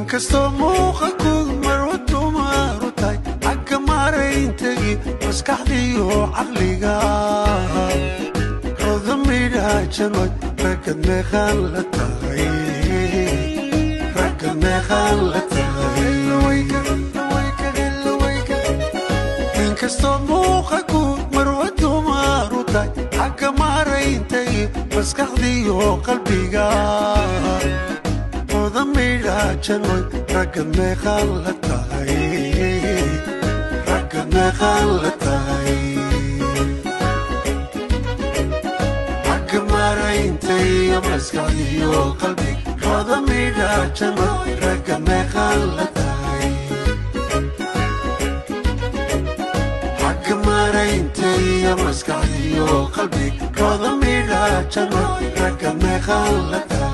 inkastoo muuqaalkoodu marwadu maaru tahay xagga maarayntayi maskaxdiyo caqliga roda midhaajanoy ragad meeqaan la tahay inkastoo muuqaalkoodu marwadu maaru tahay xagga maarayntayi maskaxdiyo qalbiga roda midhaajanoy ragad meeqaan la tahay xagga maarayntayi maskaxdiyo qalbiga roda midhaajanoy ragad meeqaan la tahay xagga maarayntayi maskaxdiyo qalbiga roda midhaajanoy ragad meeqaan la tahay